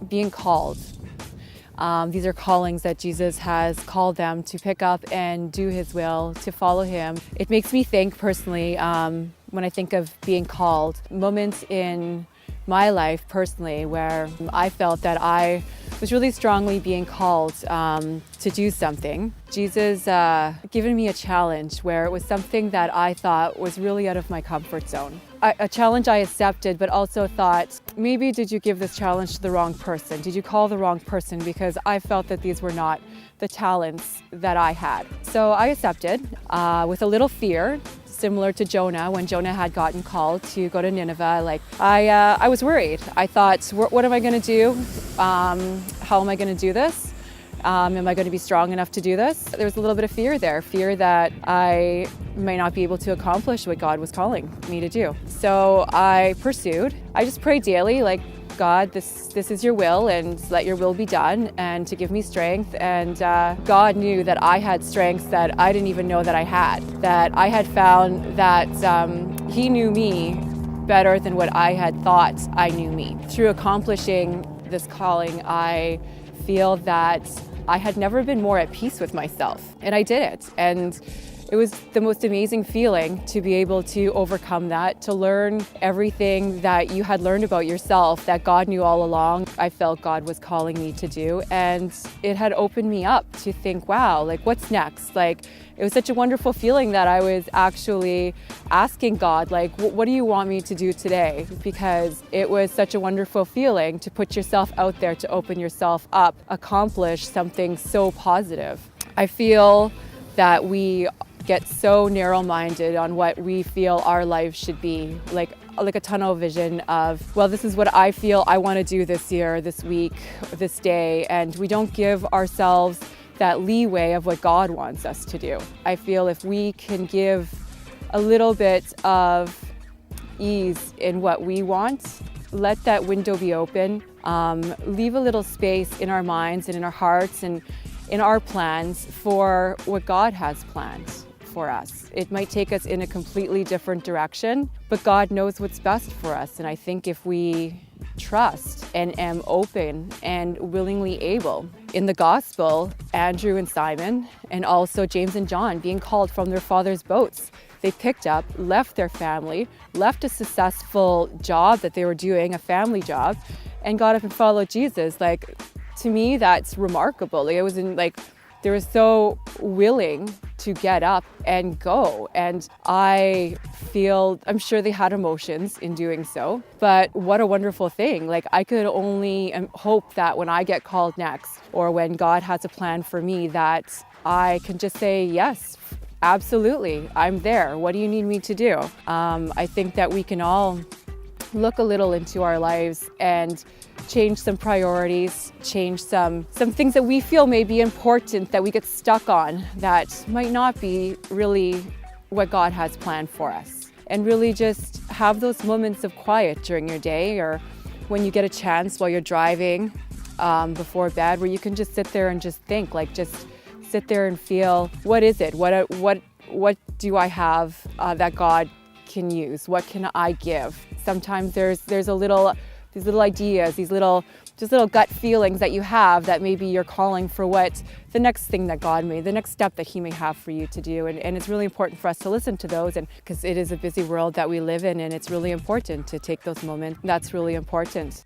being called. These are callings that Jesus has called them to pick up and do His will, to follow Him. It makes me think personally, when I think of being called, moments in my life personally where I felt that I was really strongly being called to do something. Jesus given me a challenge where it was something that I thought was really out of my comfort zone. A challenge I accepted, but also thought, maybe did you give this challenge to the wrong person? Did you call the wrong person? Because I felt that these were not the talents that I had. So I accepted with a little fear, similar to Jonah. When Jonah had gotten called to go to Nineveh, I was worried. I thought, what am I going to do? How am I going to do this? Am I going to be strong enough to do this? There was a little bit of fear there, fear that I may not be able to accomplish what God was calling me to do. So I pursued. I just prayed daily, like, God, this is your will, and let your will be done, and to give me strength. And God knew that I had strengths that I didn't even know that I had, that I had found that He knew me better than what I had thought I knew me. Through accomplishing this calling, I feel that I had never been more at peace with myself, and I did it. And it was the most amazing feeling to be able to overcome that, to learn everything that you had learned about yourself that God knew all along. I felt God was calling me to do, and it had opened me up to think, wow, like, what's next? Like, it was such a wonderful feeling that I was actually asking God, like, what do you want me to do today? Because it was such a wonderful feeling to put yourself out there, to open yourself up, accomplish something so positive. I feel that we get so narrow-minded on what we feel our life should be, like a tunnel vision of, well, this is what I feel I want to do this year, this week, this day, and we don't give ourselves that leeway of what God wants us to do. I feel if we can give a little bit of ease in what we want, let that window be open, leave a little space in our minds and in our hearts and in our plans for what God has planned for us. It might take us in a completely different direction, but God knows what's best for us. And I think if we trust and am open and willingly able. In the gospel, Andrew and Simon, and also James and John, being called from their father's boats, they picked up, left their family, left a successful job that they were doing, a family job, and got up and followed Jesus. Like, to me, that's remarkable. Like, they were so willing to get up and go. And I'm sure they had emotions in doing so, but what a wonderful thing. Like, I could only hope that when I get called next, or when God has a plan for me, that I can just say, yes, absolutely, I'm there. What do you need me to do? I think that we can all look a little into our lives and change some priorities, change some things that we feel may be important that we get stuck on that might not be really what God has planned for us. And really just have those moments of quiet during your day, or when you get a chance while you're driving before bed, where you can just sit there and just think, like, just sit there and feel, what is it? What do I have that God can use? What can I give? Sometimes there's these little ideas, these little gut feelings that you have that maybe you're calling for what the next thing that God may, the next step that He may have for you to do. And it's really important for us to listen to those, and because it is a busy world that we live in, and it's really important to take those moments. That's really important.